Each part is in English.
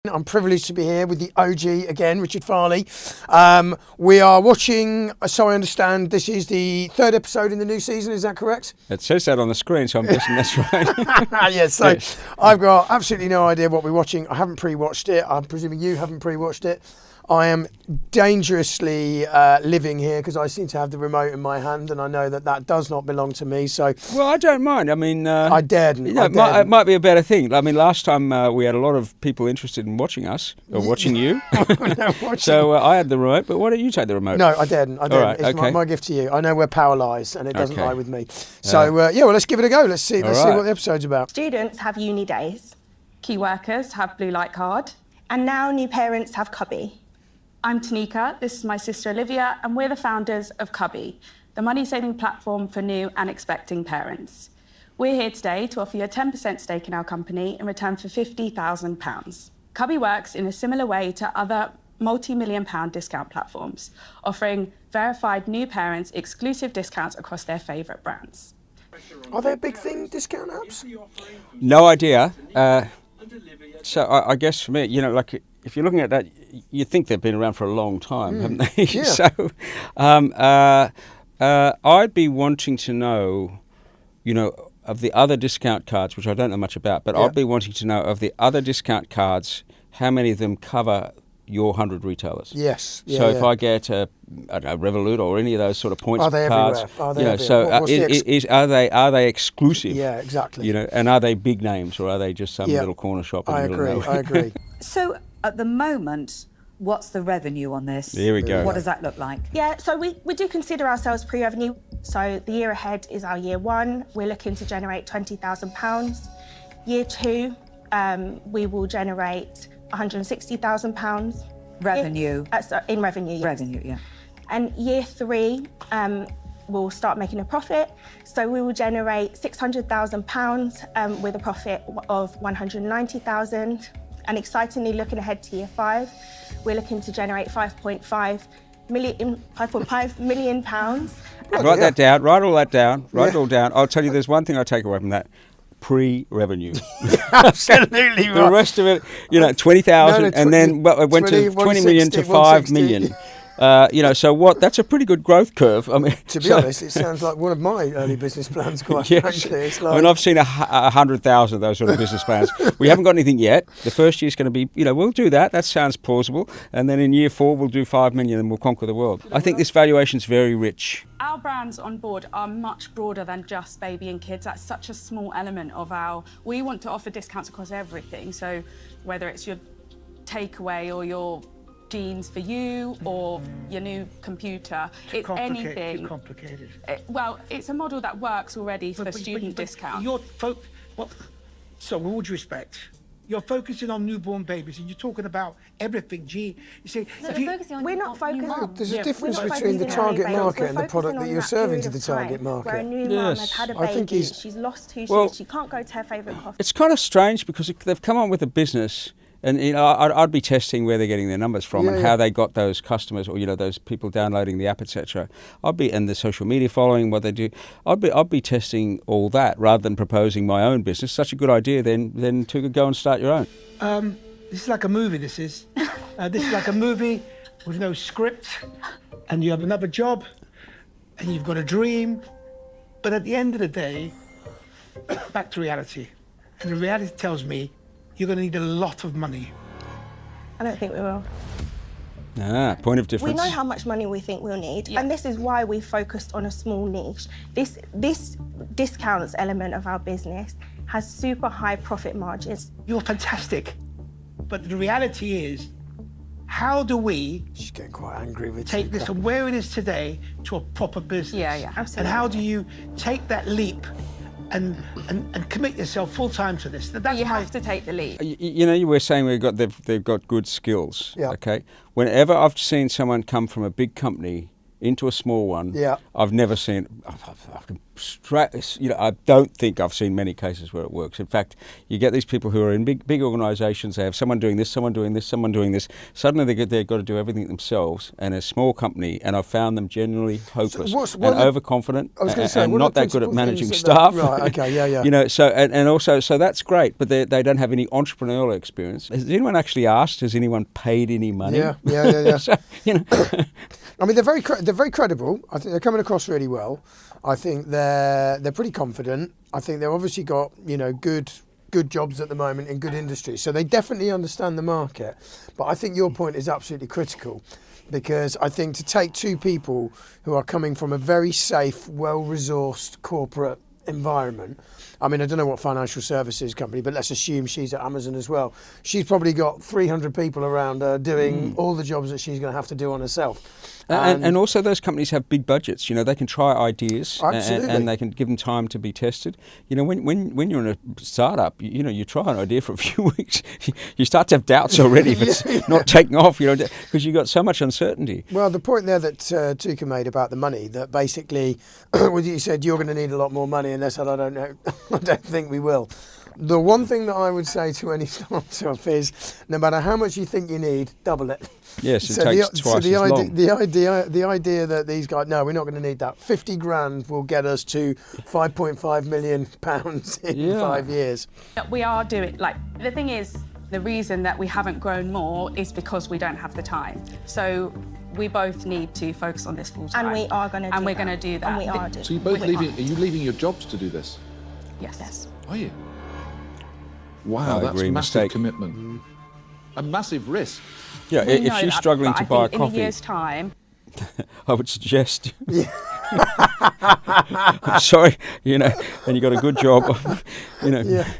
I'm privileged to be here with the OG again, Richard Farleigh. We are watching, so I understand, this is the third episode in the new season, is that correct? It says that on the screen, so I'm guessing that's right. Yes, so yes. I've got absolutely no idea what we're watching. I haven't pre-watched it. I'm presuming you haven't pre-watched it. I am dangerously living here because I seem to have the remote in my hand, and I know that that does not belong to me. So, well, I don't mind. I mean, I daren't. You know, it might be a better thing. I mean, last time we had a lot of people interested in watching us or watching you. So I had the remote, but why don't you take the remote? No, I daren't. I daren't. Right, it's okay. my gift to you. I know where power lies, and it doesn't Okay. lie with me. So yeah, well, let's give it a go. Let's see. Let's see what the episode's about. Students have uni days, Key workers have blue light card. and now new parents have Cubby. I'm Tanika, this is my sister Olivia, and we're the founders of Cubby, the money-saving platform for new and expecting parents. We're here today to offer you a 10% stake in our company in return for £50,000. Cubby works in a similar way to other multi-million pound discount platforms, offering verified new parents exclusive discounts across their favourite brands. Are they a big thing, discount apps? No idea. So I guess for me, you know, like if you're looking at that, you think they've been around for a long time, haven't they? Yeah. So I'd be wanting to know, you know, of the other discount cards, which I don't know much about, but I'd be wanting to know of the other discount cards, how many of them cover your 100 retailers? Yes. Yeah, So if I get a Revolut or any of those sort of points Are they cards, everywhere? Are they you know, everywhere? so are they exclusive? Yeah, exactly. You know, and are they big names or are they just some little corner shop? In I the middle agree. of nowhere? I agree. So at the moment, what's the revenue on this? Here we go. What does that look like? Yeah, so we do consider ourselves pre-revenue. So the year ahead is our year one. We're looking to generate £20,000. Year two, we will generate £160,000. Revenue. In revenue, yes. Revenue, yeah. And year three, we'll start making a profit. So we will generate £600,000 with a profit of £190,000. And excitingly, looking ahead to year five, we're looking to generate £5.5 million pounds. Write that down. Write all that down. Write it all down. I'll tell you, there's one thing I take away from that. Pre-revenue. Absolutely right. The rest of it, you know, 20,000, and then it went to 20 million to 5 million. You know, so what? That's a pretty good growth curve. I mean, To be honest, it sounds like one of my early business plans, quite frankly. It's like, I mean, I've seen 100,000 of those sort of business plans. We haven't got anything yet. The first year's going to be, you know, we'll do that. That sounds plausible. And then in year 4, we'll do 5 million and we'll conquer the world. I think this valuation's very rich. Our brands on board are much broader than just baby and kids. That's such a small element of we want to offer discounts across everything. So whether it's your takeaway or your jeans for you or your new computer, it's anything. Too complicated. Well, it's a model that works already for student discount. So with all due respect, you're focusing on newborn babies and you're talking about everything. Gee, you see, We're not focused. there's a difference We're not between the focusing on target new market babies. and the We're product focusing that on you're that serving period to the of time target Where a market. new mum Yes. has had a I think baby, he's- she's lost who she Well, is, she can't go to her favourite coffee. It's kind of strange because they've come on with a business, and you know, I'd be testing where they're getting their numbers from and how they got those customers, or you know, those people downloading the app, etc. And the social media following, what they do. I'd be testing all that rather than proposing my own business. Such a good idea, then to go and start your own. this is like a movie. This is like a movie with no script, and you have another job, and you've got a dream, but at the end of the day, back to reality, and the reality tells me you're going to need a lot of money. I don't think we will. Point of difference. We know how much money we think we'll need, and this is why we focused on a small niche. This discounts element of our business has super high profit margins. You're fantastic, but the reality is, how do we She's getting quite angry with take this from where it is today to a proper business? Yeah, absolutely. And how do you take that leap and commit yourself full time to this? That's You have to take the lead. You know, you were saying they've got good skills. Yeah. Okay. Whenever I've seen someone come from a big company into a small one. Yeah. I've never seen. I don't think I've seen many cases where it works. In fact, you get these people who are in big organisations. They have someone doing this, someone doing this, someone doing this. Suddenly they've got to do everything themselves. And a small company, and I've found them generally hopeless and overconfident, and not that good at managing staff. Right. Okay. Yeah. You know. So and also that's great, but they don't have any entrepreneurial experience. Has anyone actually asked? Has anyone paid any money? Yeah. So, you know. I mean, they're very credible. I think they're coming across really well. I think they're pretty confident. I think they've obviously got, you know, good jobs at the moment in good industries. So they definitely understand the market. But I think your point is absolutely critical, because I think to take two people who are coming from a very safe, well-resourced corporate environment. I mean, I don't know what financial services company, but let's assume she's at Amazon as well. She's probably got 300 people around her doing all the jobs that she's going to have to do on herself. And also those companies have big budgets. You know, they can try ideas and they can give them time to be tested. You know, when you're in a startup, you know, you try an idea for a few weeks, you start to have doubts already if it's not taking off, you know, because you've got so much uncertainty. Well, the point there that Tuka made about the money, that basically, you said you're going to need a lot more money, and they said, I don't know, I don't think we will. The one thing that I would say to any startup is, no matter how much you think you need, double it. Yes, it takes twice as long. The idea that these guys, no, we're not going to need that. 50 grand will get us to 5.5 million pounds in 5 years. We are doing, like, the thing is, the reason that we haven't grown more is because we don't have the time. So we both need to focus on this full time. And we are going to do that. And we're going to do that. And we are doing. So you're both leaving, are you leaving your jobs to do this? Yes. Are you? Wow, that's a massive commitment. A massive risk. Yeah, if she's struggling to buy a coffee, in a year's time, I would suggest. I'm sorry, you know, and you got a good job, you know. Yeah.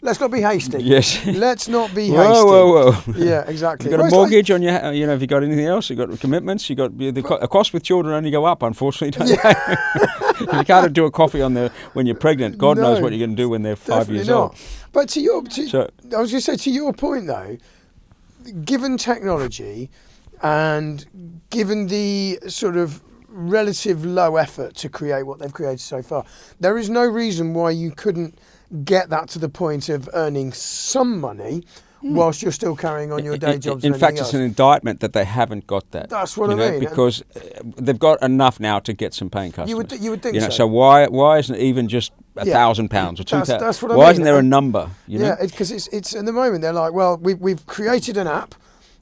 Let's not be hasty. Yes. Let's not be hasty. Whoa. Yeah, exactly. You've got a mortgage on your, you know, have you got anything else? You've got commitments, you've got, the cost with children only go up, unfortunately, don't they? You can't do a coffee when you're pregnant. God knows what you're going to do when they're 5 years old. But I was going to say, to your point though, given technology and given the sort of relative low effort to create what they've created so far, there is no reason why you couldn't get that to the point of earning some money whilst you're still carrying on your day jobs. In fact, it's an indictment that they haven't got that. That's what I mean. Because they've got enough now to get some paying customers. You would think so. So why isn't it even just £1,000 or 2,000? That's what I mean. Why isn't there a number? You know? Yeah, because it's at the moment they're like, well, we've created an app,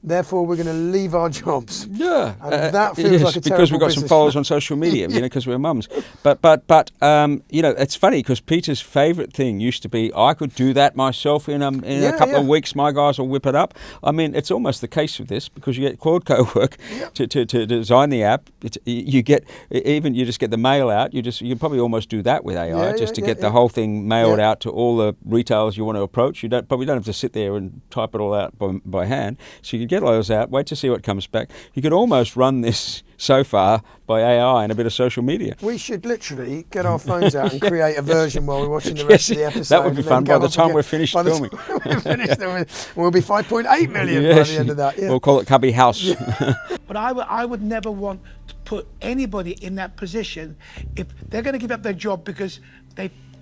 therefore we're going to leave our jobs. Yeah, and that feels like a terrible because we've got some followers plan. on social media, you know, because we're mums. But you know, it's funny because Peter's favourite thing used to be, I could do that myself in a couple of weeks. My guys will whip it up. I mean, it's almost the case with this because you get Quadco work to design the app. You just get the mail out. You can probably almost do that with AI to get the whole thing mailed out to all the retailers you want to approach. You probably don't have to sit there and type it all out by hand. So you can get those out, wait to see what comes back. You could almost run this so far by AI and a bit of social media. We should literally get our phones out and create a version while we're watching the rest of the episode. That would be fun by the time we're finished filming. We'll be 5.8 million by the end of that. Yeah. We'll call it Cubby House. But I would never want to put anybody in that position if they're going to give up their job because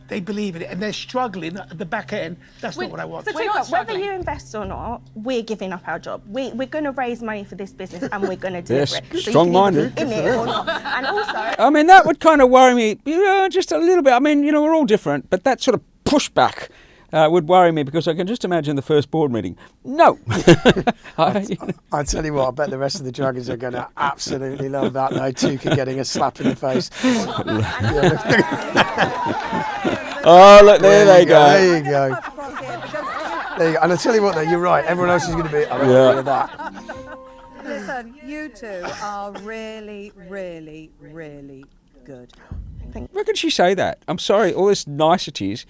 they believe in it and they're struggling at the back end. That's not what I want. So whether you invest or not, we're giving up our job. We're going to raise money for this business and we're going to deliver it. So strong-minded. In it or not. And also, I mean, that would kind of worry me, just a little bit. I mean, we're all different, but that sort of pushback would worry me because I can just imagine the first board meeting. No. I tell you what, I bet the rest of the Dragons are going to absolutely love that, though. Tuka getting a slap in the face. Oh, look, there they go. There you go. There you go. And I tell you what, though, you're right. Everyone else is going to be. I don't hear that. Listen, you two are really, really, really good. Why could she say that? I'm sorry, all this niceties.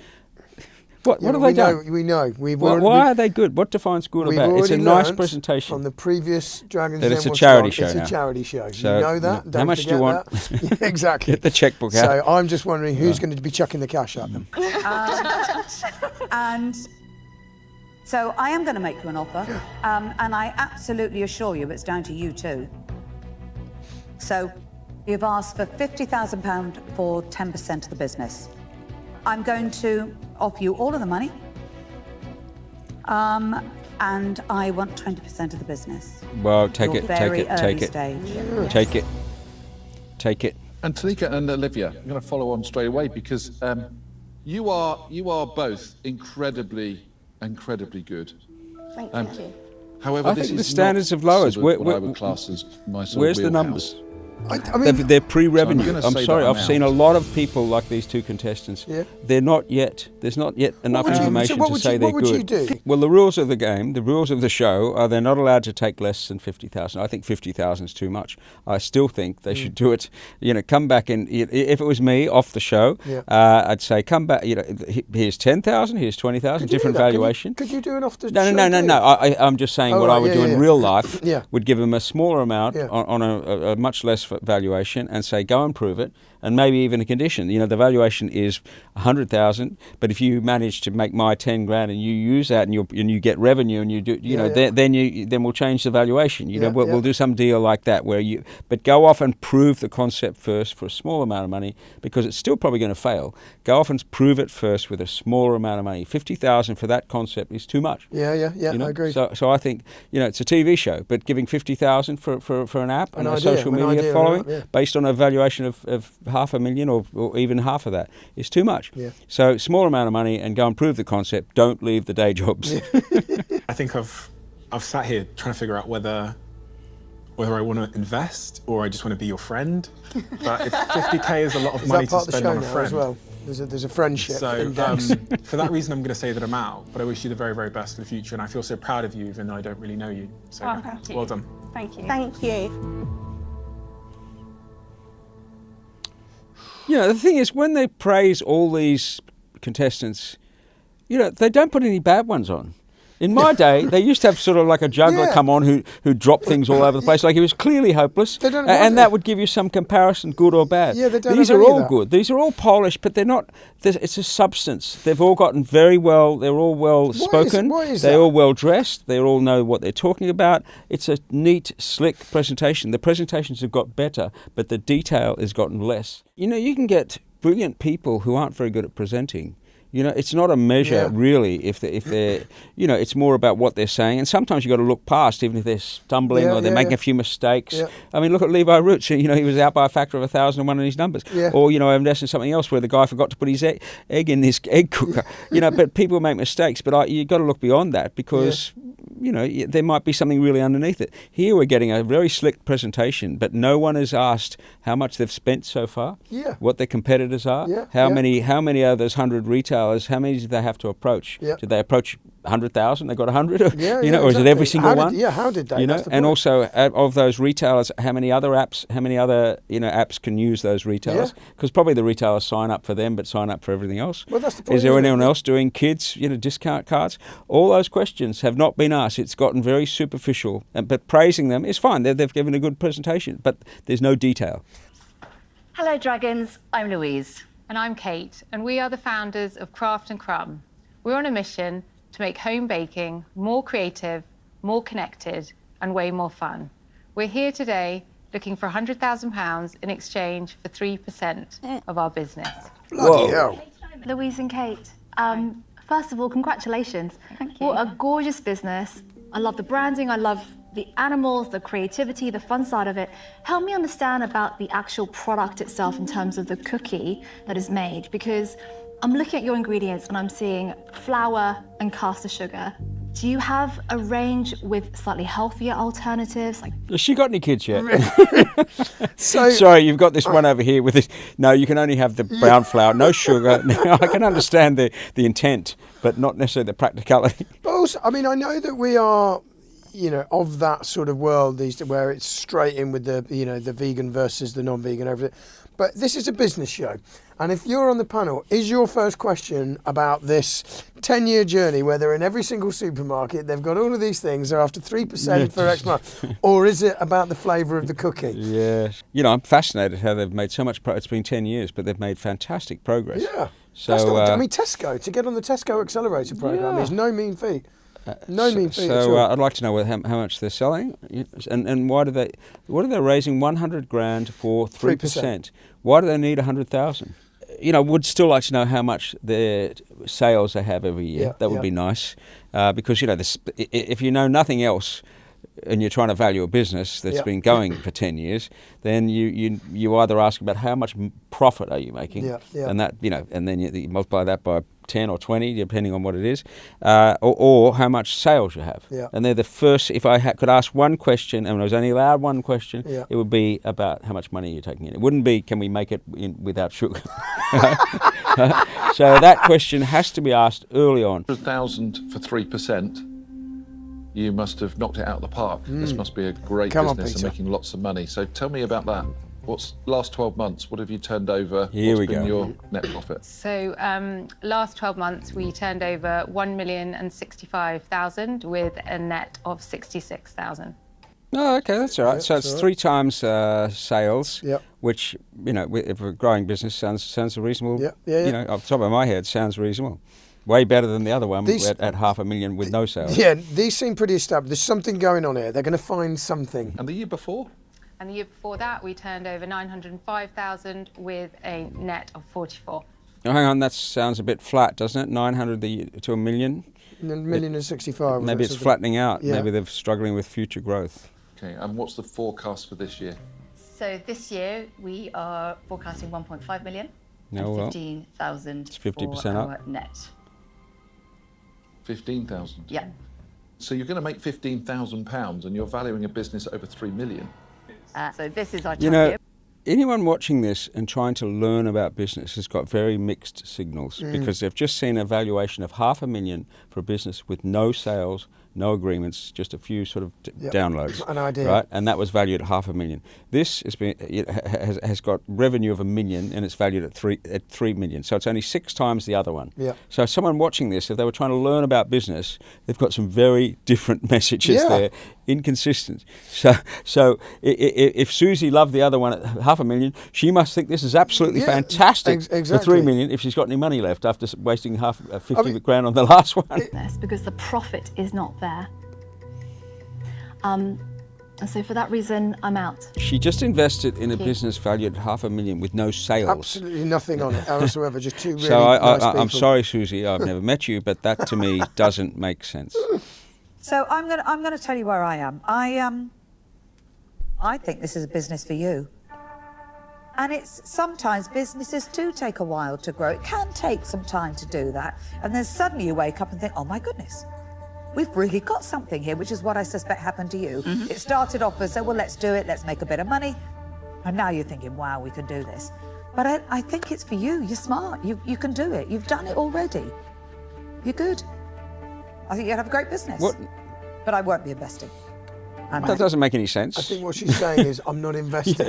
What have they done? We know. Why are they good? What defines good or bad? It's a nice presentation. From the previous Dragons that Den it's a charity Watchalong, show It's now. a charity show. So, you know that. Don't how much do you want? Exactly. Get the checkbook out. So I'm just wondering who's going to be chucking the cash at them. And so I am going to make you an offer, and I absolutely assure you it's down to you two. So You've asked for £50,000 for 10% of the business. I'm going to offer you all of the money, and I want 20% of the business. Well, take Your it. Take it. And Tanika and Olivia, I'm going to follow on straight away because you are both incredibly good. Thank you. However, I this think is the standards not have lowered. sort of what I would class as my sort Where's of the wheelhouse. numbers? I mean, They're pre-revenue. So I'm gonna I'm say sorry, that I've seen a amount. lot of people like these two contestants. Yeah. There's not yet enough information to say they're what would you good. do? Well, the rules of the game, the rules of the show are they're not allowed to take less than 50,000. I think 50,000 is too much. I still think they should do it. Come back and if it was me off the show, I'd say come back. Here's 10,000, here's 20,000, different valuation. Could you do an off the No. I'm just saying what I would do in real life. Would give them a smaller amount on a much less valuation and say go and prove it, and maybe even a condition. The valuation is 100,000, but if you manage to make my 10 grand and you use that and you get revenue and you do, then we'll change the valuation. We'll do some deal like that but go off and prove the concept first for a small amount of money, because it's still probably going to fail. Go off and prove it first with a smaller amount of money. 50,000 for that concept is too much. I agree. So I think it's a TV show, but giving 50,000 for an app and a social media following based on a valuation of $500,000 or even half of that is too much. So small amount of money and go and prove the concept. Don't leave the day jobs. I think I've sat here trying to figure out whether I want to invest or I just want to be your friend. But if 50k is a lot of money to spend on a friend as well. There's a friendship. So for that reason, I'm going to say that I'm out. But I wish you the very, very best for the future, and I feel so proud of you, even though I don't really know you. So Thank you. well done. Thank you. Thank you. The thing is, when they praise all these contestants, they don't put any bad ones on. In my day, they used to have sort of like a juggler come on who dropped things all over the place. Like he was clearly hopeless, and that would give you some comparison, good or bad. These are all good. These are all polished, but they're not. It's a substance. They've all gotten very well. They're all well spoken. They're all well dressed. They all know what they're talking about. It's a neat, slick presentation. The presentations have got better, but the detail has gotten less. You can get brilliant people who aren't very good at presenting. It's not a measure really if they're it's more about what they're saying, and sometimes you've got to look past, even if they're stumbling or they're making a few mistakes. I mean, look at Levi Roots. He was out by a factor of 1,001 in his numbers. Or I've invested in something else where the guy forgot to put his egg in his egg cooker. But people make mistakes. But you've got to look beyond that, because there might be something really underneath it. Here we're getting a very slick presentation, but no one has asked how much they've spent so far, what their competitors are, how many of those 100 retailers, how many did they have to approach? Did they approach 100,000? They got 100? Or is it every single one? How did they? And also of those retailers, how many other apps can use those retailers? Because probably the retailers sign up for them, but sign up for everything else. Well, that's the point. Is there anyone else doing kids, discount cards? All those questions have not been asked. It's gotten very superficial, but praising them is fine. They've given a good presentation, but there's no detail. Hello, Dragons. I'm Louise. And I'm Kate, and we are the founders of Craft Crumb. We're on a mission to make home baking more creative, more connected, and way more fun. We're here today looking for £100,000 in exchange for 3% of our business. Bloody hell. Louise and Kate, first of all, congratulations. Thank you. What a gorgeous business. I love the branding, I love the animals, the creativity, the fun side of it. Help me understand about the actual product itself in terms of the cookie that is made, because I'm looking at your ingredients and I'm seeing flour and caster sugar. Do you have a range with slightly healthier alternatives? Has she got any kids yet? Sorry, you've got this one over here with this. No, you can only have the brown flour, no sugar. Now, I can understand the intent, but not necessarily the practicality. But also, I mean, I know that we are, of that sort of world where it's straight in with the, the vegan versus the non-vegan, everything. But this is a business show. And if you're on the panel, is your first question about this 10-year journey where they're in every single supermarket, they've got all of these things, they're after 3% for X month, or is it about the flavour of the cookie? Yeah. I'm fascinated how they've made so much it's been 10 years, but they've made fantastic progress. Yeah. So, Tesco, to get on the Tesco Accelerator Programme is no mean feat. No mean feat at So all. I'd like to know how much they're selling, and why do they? What are they raising 100 grand for 3%? Why do they need 100,000? Would still like to know how much their sales they have every year. That would be nice, because if you know nothing else, and you're trying to value a business that's been going for 10 years, then you either ask about how much profit are you making, and that and then you multiply that by 10 or 20, depending on what it is, or how much sales you have. And they're the first. If I could ask one question, and I was only allowed one question, it would be about how much money you're taking in. It wouldn't be, can we make it without sugar? So that question has to be asked early on. 100,000 for 3%. You must have knocked it out of the park. This must be a great business and making lots of money. So tell me about that. What's last 12 months? What have you turned over? Here we What's been go. your net profit? So last 12 months, we turned over 1,065,000 with a net of 66,000. Oh, okay, that's all right. So it's 3 times sales, which, if a growing business sounds reasonable. Off the top of my head, sounds reasonable. Way better than the other one at 500,000 with no sales. Yeah, these seem pretty established. There's something going on here. They're going to find something. And the year before? And the year before that, we turned over 905,000 with a net of 44. Oh, hang on, that sounds a bit flat, doesn't it? 900 to a million? $1,065,000. Maybe it's flattening out. Maybe they're struggling with future growth. Okay, and what's the forecast for this year? So this year we are forecasting 1.5 million and 15,000 it's 50% for our up. net. 15,000? Yeah. So you're going to make £15,000 and you're valuing a business over 3 million? So this is our target. Anyone watching this and trying to learn about business has got very mixed signals because they've just seen a valuation of $500,000 for a business with no sales, no agreements, just a few sort of downloads. An idea. Right? And that was valued at $500,000. This has got revenue of $1 million and it's valued at $3 million. So it's only 6 times the other one. So someone watching this, if they were trying to learn about business, they've got some very different messages there, inconsistent. So if Susie loved the other one at $500,000, she must think this is absolutely fantastic for $3 million if she's got any money left after wasting 50 grand on the last one. Because the profit is not there. And so for that reason, I'm out. She just invested in a business valued at $500,000 with no sales. Absolutely nothing on it whatsoever, just 2 really so nice people. I'm sorry, Susie, I've never met you, but that to me doesn't make sense. So I'm gonna tell you where I am. I think this is a business for you. And it's sometimes businesses do take a while to grow. It can take some time to do that. And then suddenly you wake up and think, oh my goodness, we've really got something here, which is what I suspect happened to you. It started off as, well, let's do it, let's make a bit of money. And now you're thinking, wow, we can do this. But I think it's for you. You're smart. You can do it. You've done it already. You're good. I think you'll have a great business. But I won't be investing. That doesn't make any sense. I think what she's saying is, I'm not investing.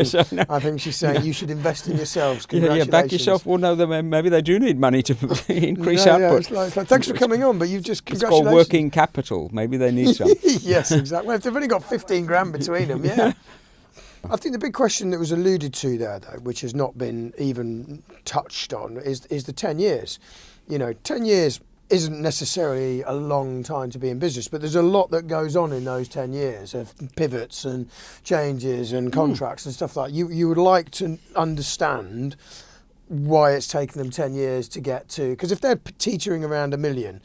I think she's saying you should invest in yourselves. Yeah, back yourself. Well, no, maybe they do need money to increase output. It's like, thanks for coming on, but you've just It's called working capital. Maybe they need some. Yes, exactly. Well, if they've only got 15 grand between them, I think the big question that was alluded to there, though, which has not been even touched on, is the 10 years. 10 years isn't necessarily a long time to be in business, but there's a lot that goes on in those 10 years of pivots and changes and contracts and stuff like that. You would like to understand why it's taken them 10 years to get to, because if they're teetering around $1 million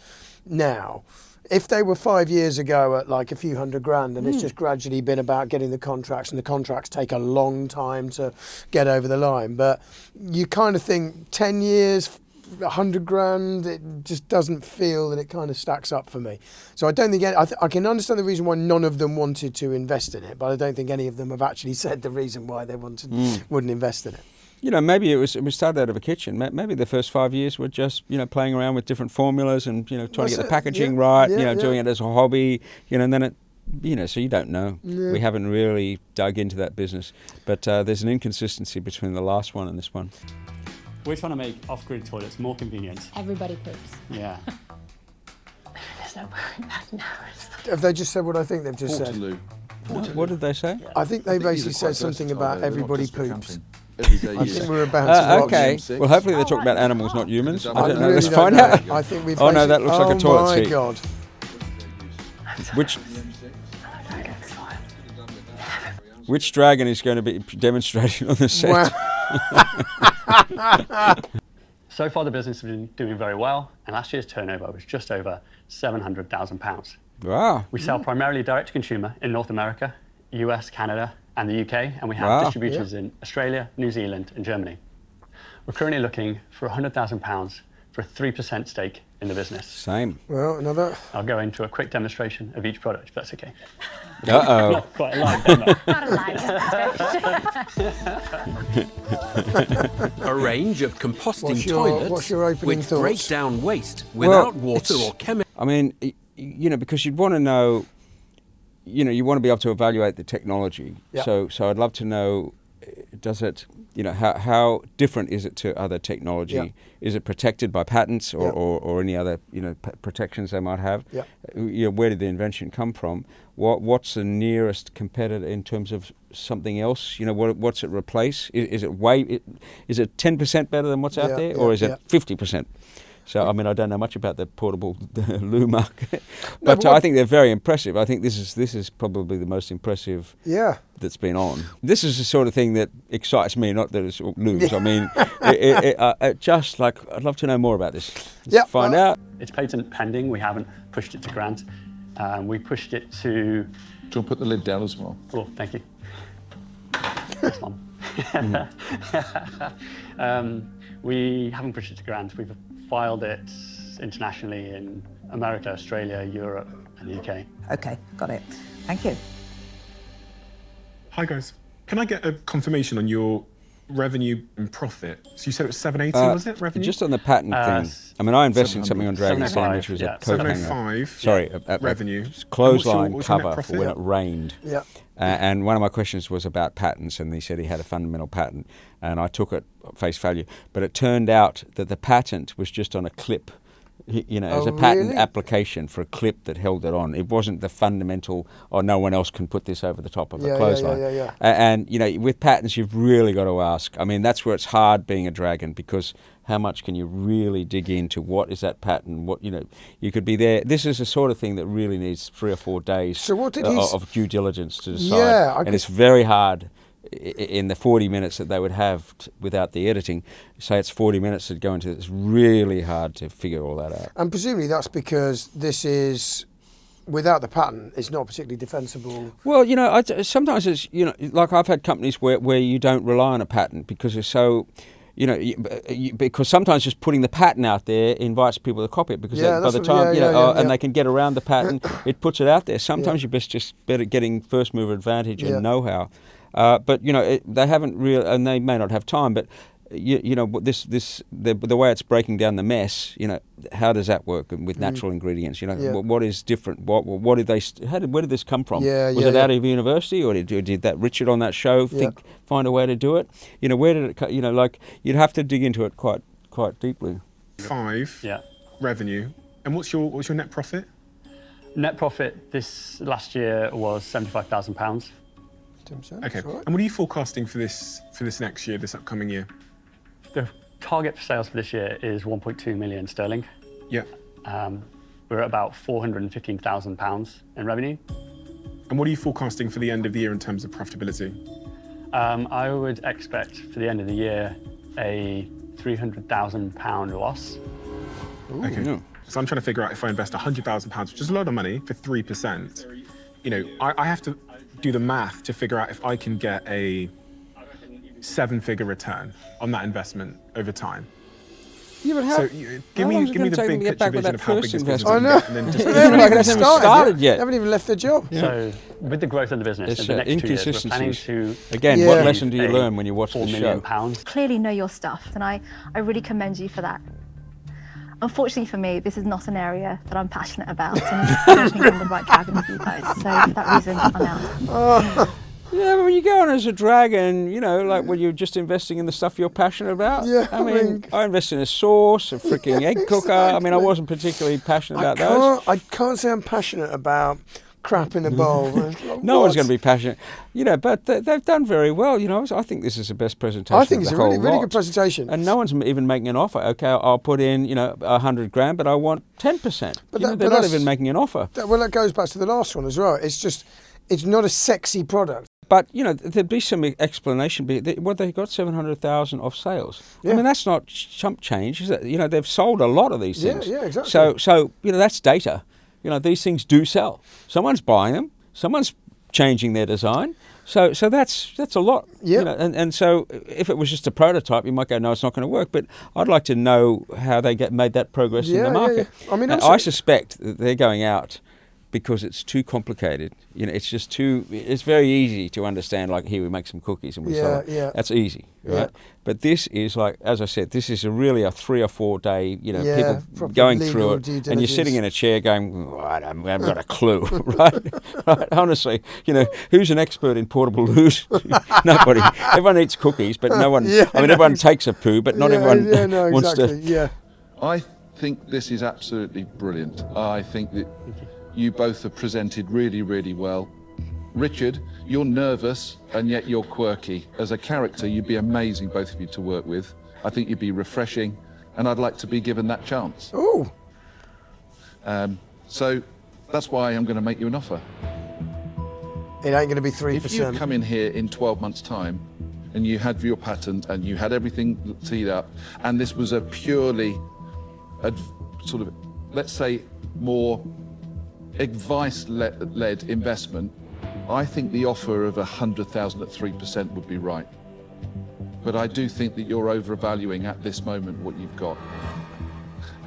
now, if they were 5 years ago at like a few hundred grand and it's just gradually been about getting the contracts, and the contracts take a long time to get over the line, but you kind of think 10 years, 100 grand, it just doesn't feel that it kind of stacks up for me. So I don't think I can understand the reason why none of them wanted to invest in it, but I don't think any of them have actually said the reason why they wouldn't invest in it. Maybe it started out of a kitchen. Maybe the first 5 years were just, playing around with different formulas and, trying to get the packaging right, doing it as a hobby, and then it, so you don't know. Yeah. We haven't really dug into that business, but there's an inconsistency between the last one and this one. We're trying to make off-grid toilets more convenient. Everybody poops. Yeah. There's no going back now. Have they just said what I think they've just Portaloo. said? What did they say? I think they basically said something about everybody poops. I think we're about to watch. Okay. Well, hopefully they talk about animals, not humans. I don't know. really Let's don't find know. out. I think we've no, that looks like a toilet seat. Oh my God. Which dragon is going to be demonstrating on the set? So far, the business has been doing very well, and last year's turnover was just over £700,000. Wow. We sell primarily direct to consumer in North America, US, Canada, and the UK, and we have distributors in Australia, New Zealand, and Germany. We're currently looking for £100,000 for a 3% stake in the business. Same. Well, another. I'll go into a quick demonstration of each product, if that's okay. Uh-oh. Not quite a live demo. Not a live. A range of composting toilets which thoughts? break down waste without water or chemicals. I mean, you know, because you'd want to know, you know, you want to be able to evaluate the technology. Yep. So I'd love to know, does it, you know, how different is it to other technology? Yep. Is it protected by patents or, Yep. or any other, you know, protections they might have? Yep. You know, where did the invention come from? What's the nearest competitor in terms of something else? You know, what's it replace? Is it 10% better than what's out there, or is it 50%? So, I mean, I don't know much about the portable loo market, but I think they're very impressive. I think this is probably the most impressive that's been on. This is the sort of thing that excites me, not that it's loos. I mean, just like, I'd love to know more about this. Find out. It's patent pending. We haven't pushed it to grant. We pushed it to... Do you want to put the lid down as well? Oh, thank you. This one. We haven't pushed it to grant. We've filed it internationally in America, Australia, Europe, and the UK. Okay, got it. Thank you. Hi guys. Can I get a confirmation on your revenue and profit? So you said it was 780, was it, revenue? Just on the patent thing. I mean, I invested in something on Dragon's Den, which was a coat hanger. 705 Sorry, revenue. Clothesline what's your net cover for when it rained. Yeah. And one of my questions was about patents, and he said he had a fundamental patent, and I took it at face value. But it turned out that the patent was just on a clip, you know, as a patent application for a clip that held it on. It wasn't the fundamental, or no one else can put this over the top of a clothesline. And, you know, with patents, you've really got to ask. I mean, that's where it's hard being a dragon, because how much can you really dig into what is that patent? What, you know, you could be there. This is the sort of thing that really needs 3 or 4 days of due diligence to decide. Yeah, and it's very hard in the 40 minutes that they would have without the editing. Say it's 40 minutes to go into it. It's really hard to figure all that out. And presumably that's because this is, without the patent, it's not particularly defensible. Well, you know, sometimes it's, you know, like I've had companies where you don't rely on a patent because it's so... You know, because sometimes just putting the patent out there invites people to copy it, because by the time, and they can get around the patent, it puts it out there. Sometimes you're just better getting first mover advantage and know-how. But, you know, they haven't really, and they may not have time, but, you know, the way it's breaking down the mess, you know, how does that work with natural ingredients? You know, what is different? What did they? Where did this come from? Was it out of university, or did that Richard on that show find a way to do it? You know, where did it? You know, like you'd have to dig into it quite deeply. 5 revenue, and what's your net profit? Net profit this last year was £75,000. Okay, and what are you forecasting for this next year, this upcoming year? The target for sales for this year is 1.2 million sterling. Yeah. We're at about £415,000 in revenue. And what are you forecasting for the end of the year in terms of profitability? I would expect for the end of the year a £300,000 loss. Ooh. Okay. Yeah. So I'm trying to figure out if I invest £100,000, which is a lot of money, for 3%. You know, I have to do the math to figure out if I can get a 7-figure return on that investment over time. Yeah, but so give me the big picture vision of how big this business is. I know. And then just they haven't even started yet. They haven't even left their job. Yeah. So with the growth of the business, in the next 2 years, we're planning to... Again, what lesson do you learn when you watch the show? Clearly know your stuff, and I really commend you for that. Unfortunately for me, this is not an area that I'm passionate about, and I don't think I'm the right dragon for you guys, so for that reason, I'm out. Yeah, but when you go on as a dragon, you know, like when you're just investing in the stuff you're passionate about. Yeah, I mean, I invested in a sauce, a freaking egg cooker. I mean, I wasn't particularly passionate about those. I can't say I'm passionate about crap in a bowl. No one's going to be passionate, but they've done very well. I think this is the best presentation. I think it's a really good presentation. And no one's even making an offer. Okay, I'll put in, $100 grand, but I want 10%. They're not even making an offer. That goes back to the last one as well. It's not a sexy product. But, there'd be some explanation. They got 700,000 of sales. Yeah. I mean, that's not chump change, is it? They've sold a lot of these things. Yeah, exactly. So that's data. These things do sell. Someone's buying them. Someone's changing their design. So that's a lot. Yeah. And so if it was just a prototype, you might go, no, it's not going to work. But I'd like to know how they made that progress in the market. Yeah. I mean, I suspect that they're going out because it's too complicated. It's just it's very easy to understand, like, here we make some cookies and we sell it. Yeah. That's easy, right? Yeah. But this is like, as I said, this is really a 3 or 4 day, people going through it, and you're sitting in a chair going, I haven't got a clue, right? Honestly, who's an expert in Portaloos? Nobody. Everyone eats cookies, but no one, everyone takes a poo, but not everyone wants to. Yeah. I think this is absolutely brilliant. I think that you both have presented really, really well. Richard, you're nervous and yet you're quirky. As a character, you'd be amazing, both of you, to work with. I think you'd be refreshing, and I'd like to be given that chance. Oh. So that's why I'm going to make you an offer. It ain't going to be 3%. If you come in here in 12 months' time and you had your patent and you had everything teed up, and this was a purely sort of, let's say, more advice-led investment, I think the offer of 100,000 at 3% would be right. But I do think that you're overvaluing at this moment what you've got.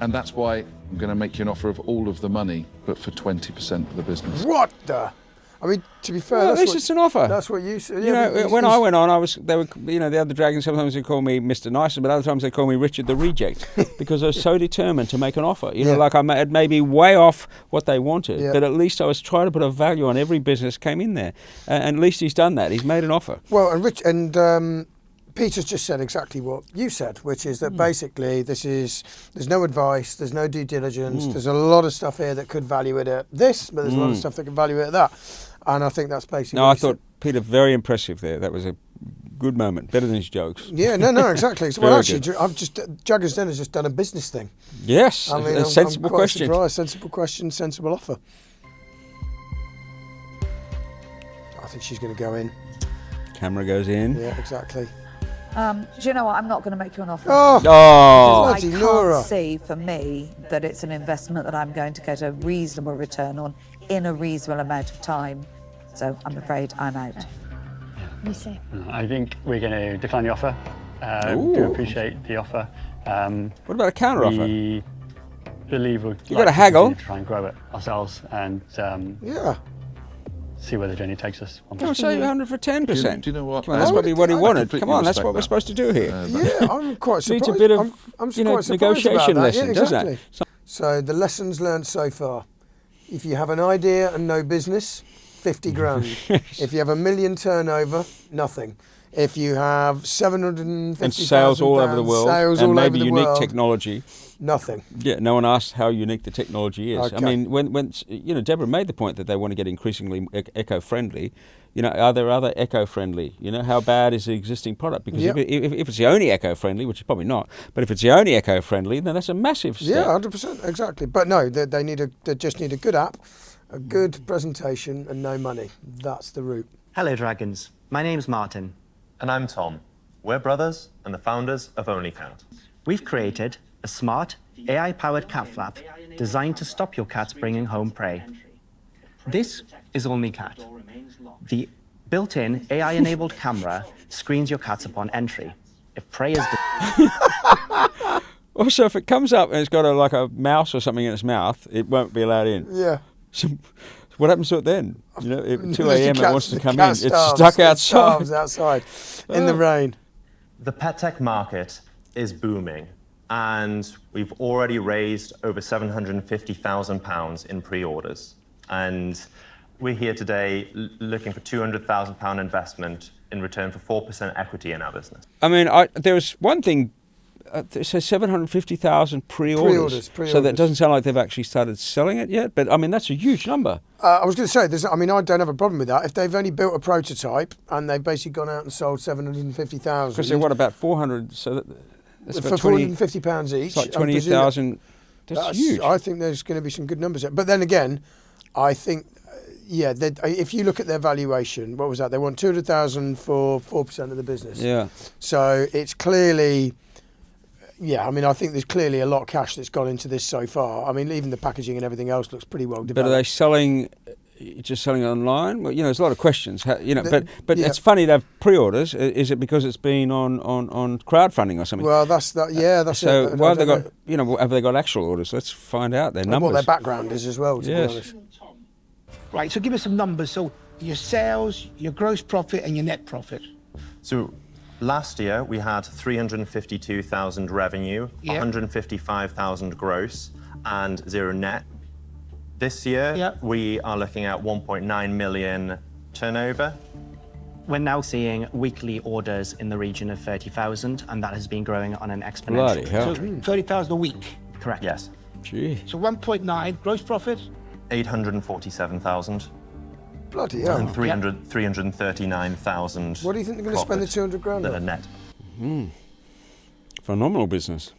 And that's why I'm going to make you an offer of all of the money, but for 20% of the business. What the? I mean, to be fair, at least it's an offer. That's what you said. When I went on, the other dragons, sometimes they call me Mr. Nice, but other times they call me Richard the Reject, because I was so determined to make an offer. Like I may be way off what they wanted, but at least I was trying to put a value on every business came in there. And at least he's done that. He's made an offer. Well, and Peter's just said exactly what you said, which is that basically there's no advice, there's no due diligence, there's a lot of stuff here that could value it at this, but there's a lot of stuff that could value it at that. And I think that's basically. No, I thought Peter very impressive there. That was a good moment, better than his jokes. Yeah, no, exactly. Well, actually, Juggers Den has just done a business thing. Yes, I mean, a sensible question. Sensible question, sensible offer. I think she's going to go in. Camera goes in. Yeah, exactly. Do you know what? I'm not going to make you an offer. Oh, I can't see for me that it's an investment that I'm going to get a reasonable return on in a reasonable amount of time. So I'm afraid I'm out. You see? I think we're going to decline the offer. Do appreciate the offer. What about a counter offer? We believe we've got to haggle. Try and grow it ourselves and see where the journey takes us. I'll say 100 for 10%. Do you know what? Come on, that's what he wanted. Come on, that's what we're supposed to do here. Yeah, I'm quite surprised. Needs a bit of I'm quite negotiation lesson, doesn't it? So the lessons learned so far: if you have an idea and no business, 50 grand. If you have $1 million turnover, nothing. If you have 750,000 and sales all over the world, and maybe unique technology, nothing. Yeah, no one asked how unique the technology is. Okay. I mean, when Deborah made the point that they want to get increasingly eco-friendly. Are there other eco-friendly? How bad is the existing product? Because if it's the only eco-friendly, which is probably not, but if it's the only eco-friendly, then that's a massive step. Yeah, 100%, exactly. But no, they just need a good app, a good presentation, and no money. That's the route. Hello, Dragons. My name's Martin. And I'm Tom. We're brothers and the founders of OnlyCat. We've created a smart, AI-powered cat flap designed to stop your cats bringing home prey. This is OnlyCat. The built-in AI-enabled camera screens your cats upon entry. If prey is... Also, if it comes up and it's got a mouse or something in its mouth, it won't be allowed in. Yeah. So what happens to it then? At 2 a.m. it wants to come in. It's starves, stuck outside. outside in the rain. The pet tech market is booming, and we've already raised over £750,000 in pre-orders. And we're here today looking for £200,000 investment in return for 4% equity in our business. I mean, there was one thing it says 750,000 pre-orders. So that doesn't sound like they've actually started selling it yet. But I mean, that's a huge number. I was going to say, I don't have a problem with that. If they've only built a prototype and they've basically gone out and sold 750,000. Because they're what, about 400? So that's for £450 each. It's like 20,000. That's huge. I think there's going to be some good numbers there. But then again, I think, if you look at their valuation, what was that? They want 200,000 for 4% of the business. Yeah. So it's clearly, I think there's clearly a lot of cash that's gone into this so far. I mean, even the packaging and everything else looks pretty well developed. But are they selling online? Well, there's a lot of questions. But it's funny to have pre-orders. Is it because it's been on crowdfunding or something? Well, that's so it. Why have they got? Have they got actual orders? Let's find out their numbers. What their background is as well. To be honest. Right. So give us some numbers. So your sales, your gross profit, and your net profit. So last year we had 352,000 revenue, 155,000 gross, and 0 net. This year, we are looking at 1.9 million turnover. We're now seeing weekly orders in the region of 30,000, and that has been growing on an exponential. So 30,000 a week. Correct. Yes. Gee. So 1.9 gross profit. 847,000. Bloody hell. And 339,000. What do you think they're going to spend the 200 grand on? on? Net. Phenomenal business.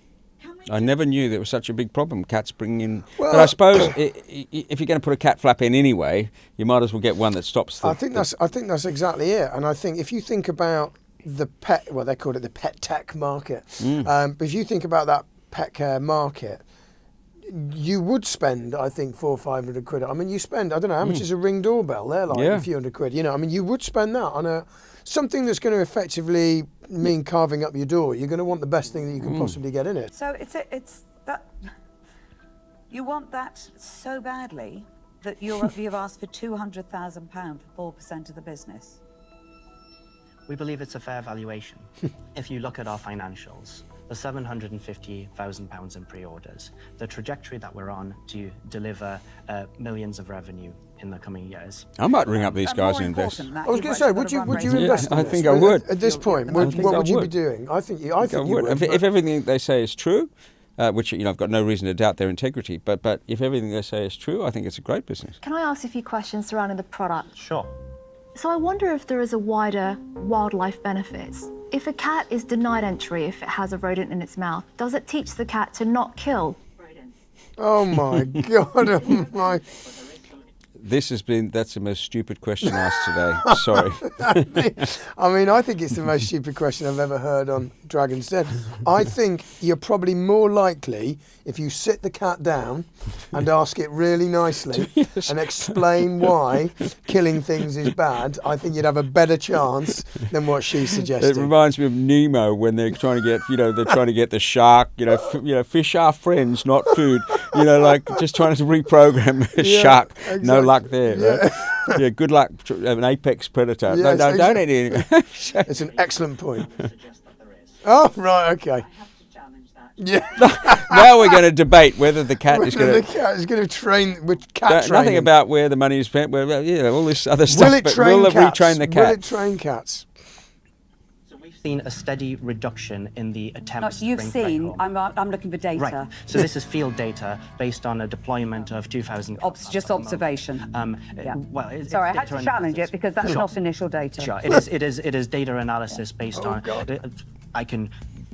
I never knew there was such a big problem, cats bringing in... Well, but I suppose if you're going to put a cat flap in anyway, you might as well get one that stops I think that's exactly it. And I think if you think about the they called it the pet tech market. But if you think about that pet care market, you would spend, I think, 400 or 500 quid. I mean, you spend, I don't know, how much is a Ring doorbell? They're like a few hundred quid. I mean, you would spend that on something that's going to effectively mean carving up your door. You're going to want the best thing that you can possibly get in it. So it's that you want that so badly that you've asked for £200,000 for 4% of the business. We believe it's a fair valuation. If you look at our financials, the £750,000 in pre-orders, the trajectory that we're on to deliver millions of revenue in the coming years. I might ring up these guys and invest. I was going to say, would you invest in I this? think I would. At this point, what would you be doing? I think you would. If everything they say is true, which I've got no reason to doubt their integrity, but if everything they say is true, I think it's a great business. Can I ask a few questions surrounding the product? Sure. So I wonder if there is a wider wildlife benefits. If a cat is denied entry if it has a rodent in its mouth, does it teach the cat to not kill rodents? Oh my God, oh my... That's the most stupid question asked today. Sorry. I mean, I think it's the most stupid question I've ever heard on Dragon's Den. I think you're probably more likely, if you sit the cat down and ask it really nicely and explain why killing things is bad, I think you'd have a better chance than what she suggested. It reminds me of Nemo when they're trying to get, they're trying to get the shark, fish are friends, not food, like just trying to reprogram a shark. Exactly. No luck there, right? Yeah, good luck, an apex predator. Yes, no, don't eat anything. It's an excellent point. Oh, right, okay. Yeah. Now we're going to debate whether the cat is going to... The cat is going to train with cat training. Nothing about where the money is spent, all this other stuff. Will it train cats? Retrain the cat? Will it train cats? We've seen a steady reduction in the attempts to you've bring seen, prey home. I'm looking for data. Right, so this is field data based on a deployment of 2,000... Just observation. Well, sorry, I had to challenge it because that's not initial data. Sure, it is data analysis based on...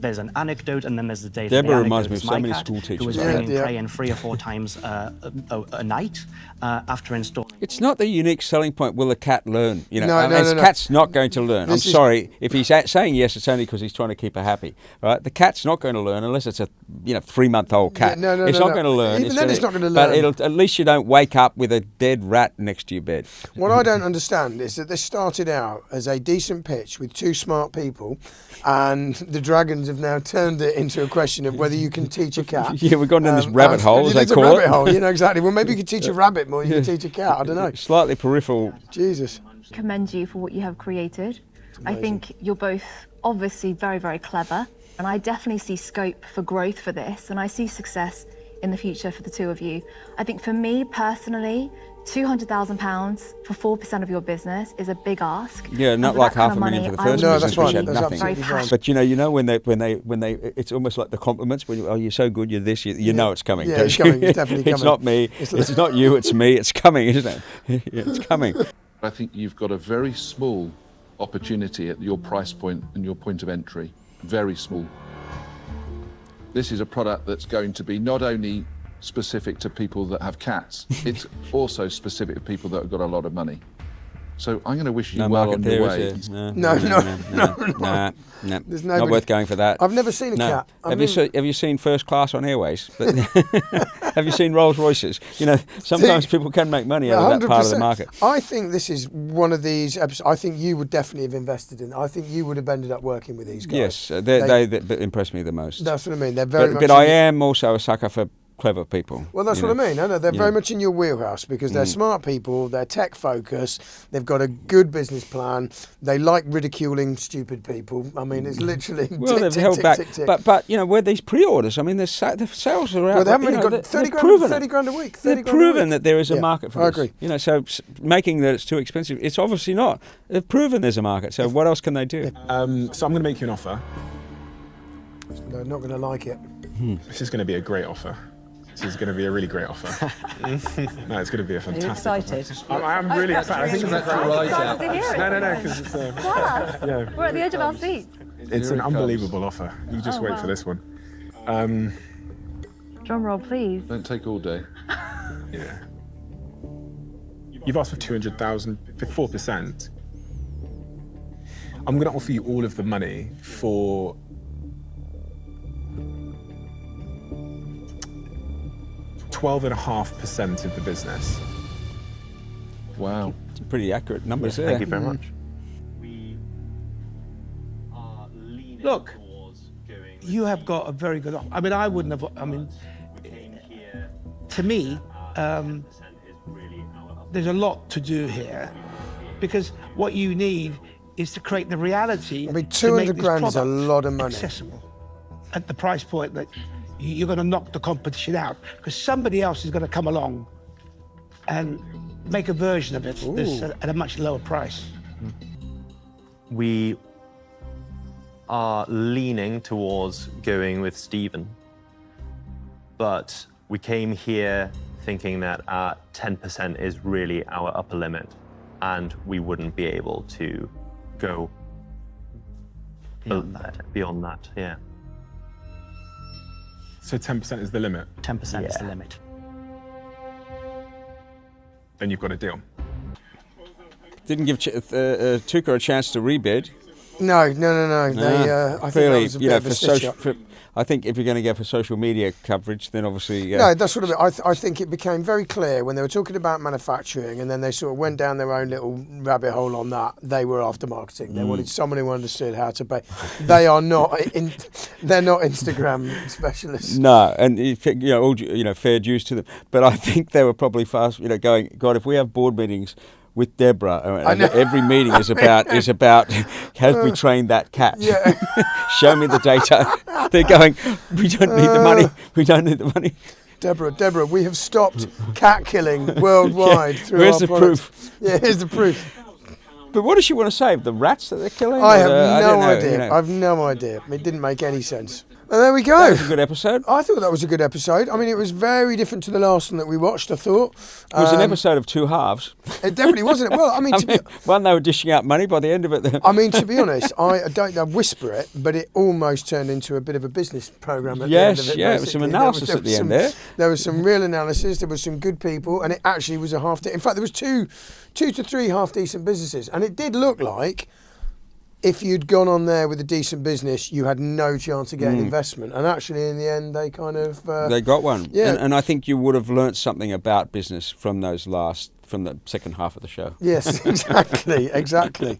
There's an anecdote and then there's the data. Deborah reminds me of so many school teachers. Who was bringing prey in 3 or 4 times a night after installing. It's not the unique selling point. Will a cat learn? No. Cat's not going to learn. I'm sorry if he's saying yes. It's only because he's trying to keep her happy, right? The cat's not going to learn unless it's a 3-month-old cat. It's not going to learn. Even then, it's not going to learn. But at least you don't wake up with a dead rat next to your bed. What I don't understand is that this started out as a decent pitch with 2 smart people, and the Dragons have now turned it into a question of whether you can teach a cat. Yeah, we've gone down this rabbit hole, as they call it. Rabbit hole, exactly. Well, maybe you could teach a rabbit more than you can teach a cat. I don't know. Slightly peripheral. Jesus. Commend you for what you have created. I think you're both obviously very, very clever, and I definitely see scope for growth for this, and I see success in the future for the 2 of you. I think for me personally, £200,000 for 4% of your business is a big ask. Yeah, not like $500,000 for the first business, which had nothing. But you know, when they, it's almost like the compliments. When you're so good, you're this, you know it's coming. Yeah, it's coming. It's definitely coming. It's not me. It's not you. It's me. It's coming, isn't it? Yeah, it's coming. I think you've got a very small opportunity at your price point and your point of entry. Very small. This is a product that's going to be not only specific to people that have cats, it's also specific to people that have got a lot of money. So I'm going to wish you well on your way. No. There's not worth going for that. I've never seen a cat. Have you seen First Class on Airways? Have you seen Rolls Royces? You know, sometimes people can make money out of that part of the market. I think this is one of these episodes. I think you would definitely have invested in. I think you would have ended up working with these guys. Yes, they impress me the most. That's what I mean. They're very much. But I am also a sucker for clever people. Well, that's what I mean. I know they're very much in your wheelhouse because they're smart people, they're tech focused, they've got a good business plan, they like ridiculing stupid people. I mean, it's literally they've held back. But you know, where these pre-orders, I mean, the sales are out. Well, they haven't really got 30 grand a week. They've proven that there is a market for this. I agree. You know, so making that it's too expensive, it's obviously not. They've proven there's a market. So what else can they do? So I'm going to make you an offer. They're not going to like it. This is going to be a great offer. This is going to be a really great offer. No, it's going to be a fantastic Are you excited? offer. I'm really excited. I think it's No, because it's Yeah. We're at the edge of our seats. It's an unbelievable offer. You just wait for this one. Drum roll, please. Don't take all day. Yeah. You've asked for 200,000 for 4%. I'm going to offer you all of the money for 12.5% of the business. Wow. Pretty accurate numbers there. Thank you very much. Look, you have got a very good offer. I mean, I wouldn't have, to me, there's a lot to do here because what you need is to create the reality. I mean, 200 grand is a lot of money. Accessible at the price point that you're going to knock the competition out because somebody else is going to come along and make a version of it that's at a much lower price. We are leaning towards going with Stephen, but we came here thinking that 10% is really our upper limit and we wouldn't be able to go beyond that, yeah. So 10% is the limit? 10% is the limit. Then you've got a deal. Didn't give Tuka a chance to rebid. No. I think that was a bit of a stitch-up. I think if you're going to go for social media coverage, then obviously... No, that's what I think it became very clear when they were talking about manufacturing and then they sort of went down their own little rabbit hole on that. They were after marketing. They wanted someone who understood how to pay. They are not... they're not Instagram specialists. No, and fair dues to them. But I think they were probably fast, going, God, if we have board meetings with Deborah, and every meeting is about have we trained that cat? Yeah. Show me the data. They're going, we don't need the money. We don't need the money. Deborah, we have stopped cat killing worldwide through Where's our the products. proof? Yeah, here's the proof. But what does she want to save? The rats that they're killing? I have no idea. I've no idea. It didn't make any sense. And there we go. That was a good episode. I thought that was a good episode. I mean, it was very different to the last one that we watched, I thought. It was an episode of two halves. It definitely wasn't. Well, I mean, one, they were dishing out money. By the end of it... I mean, to be honest, I don't whisper it, but it almost turned into a bit of a business programme at the end of it. Yes, it was some analysis at the end there. There was some real analysis. There was some good people, and it actually was a half... In fact, there was two to three half-decent businesses, and it did look like if you'd gone on there with a decent business, you had no chance of getting investment. And actually, in the end, they kind of... they got one. Yeah. And I think you would have learnt something about business from the second half of the show. Yes, exactly.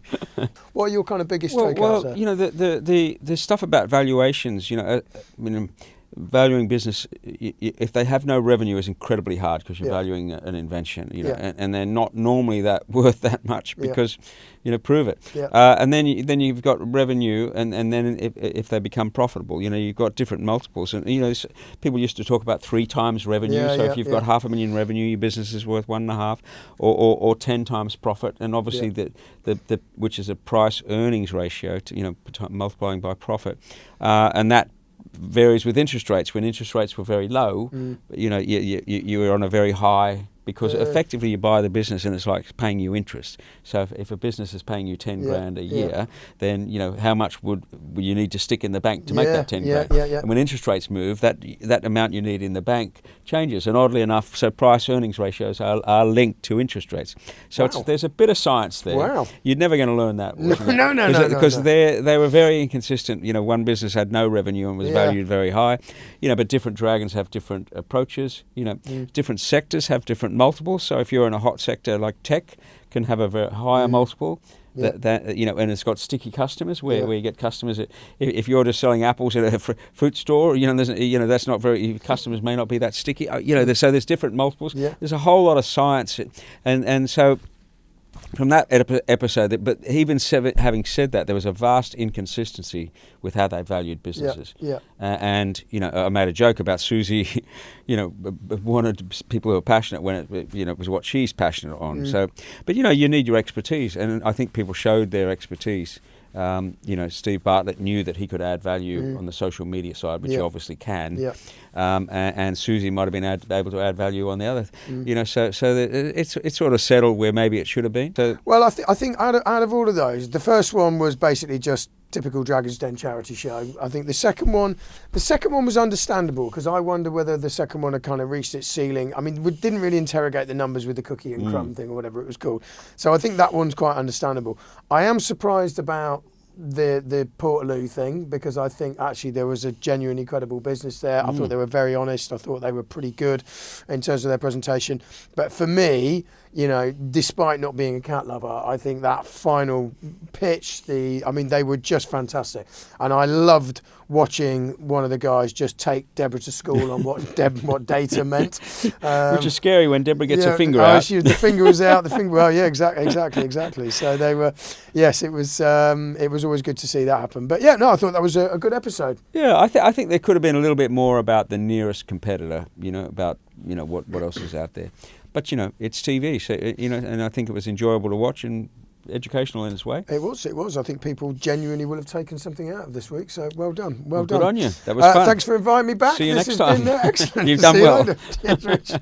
What are your kind of biggest takeouts there? Well, the stuff about valuations, valuing business, if they have no revenue, is incredibly hard because you're valuing an invention, you know, and they're not normally that worth that much because, you know, prove it. And then you've got revenue, and then if they become profitable, you know, you've got different multiples. And, you know, people used to talk about 3 times revenue. So if you've got $500,000 revenue, your business is worth 1.5, or 10 times profit. And obviously the which is a price earnings ratio, to, you know, multiplying by profit, and that varies with interest rates. When interest rates were very low, you know, you were on a very high, because effectively you buy the business and it's like paying you interest. So if a business is paying you 10 grand a year, then, you know, how much would you need to stick in the bank to make that 10 grand? And when interest rates move, that amount you need in the bank changes. And oddly enough, so price earnings ratios are linked to interest rates. So there's a bit of science there. You're never going to learn that. No. Because they were very inconsistent. You know, one business had no revenue and was valued very high. You know, but different dragons have different approaches. You know, different sectors have different multiples. So if you're in a hot sector like tech, can have a very higher multiple. That you know, and it's got sticky customers where you get customers. If you're just selling apples at a fruit store, you know, that's not very. Customers may not be that sticky. You know, so there's different multiples. There's a whole lot of science, and so. From that episode, but even having said that, there was a vast inconsistency with how they valued businesses. And, you know, I made a joke about Susie, you know, wanted people who are passionate when it, you know, it was what she's passionate on. So, but, you know, you need your expertise, and I think people showed their expertise. You know, Steve Bartlett knew that he could add value on the social media side, which he obviously can. And Susie might have been able to add value on the other. You know, so it's sort of settled where maybe it should have been. So, well, I think out of all of those, the first one was basically just typical Dragon's Den charity show. I think the second one was understandable, because I wonder whether the second one had kind of reached its ceiling. I mean, we didn't really interrogate the numbers with the cookie and crumb thing or whatever it was called. So I think that one's quite understandable. I am surprised about the Portaloo thing, because I think actually there was a genuinely credible business there. I thought they were very honest. I thought they were pretty good in terms of their presentation. But for me, you know, despite not being a cat lover, I think that final pitch, they were just fantastic. And I loved watching one of the guys just take Deborah to school on what data meant. Which is scary when Deborah gets her finger out. The finger was out. Exactly. So they were, yes, it was always good to see that happen. But yeah, no, I thought that was a good episode. Yeah, I think there could have been a little bit more about the nearest competitor, you know, about, you know, what else is out there. But, you know, it's TV, so, you know, and I think it was enjoyable to watch and educational in its way. It was. I think people genuinely will have taken something out of this week, so well done. Well done. Good on you. That was fun. Thanks for inviting me back. See you this next has time. Been, excellent. You've done See well. You later. Cheers, Rich.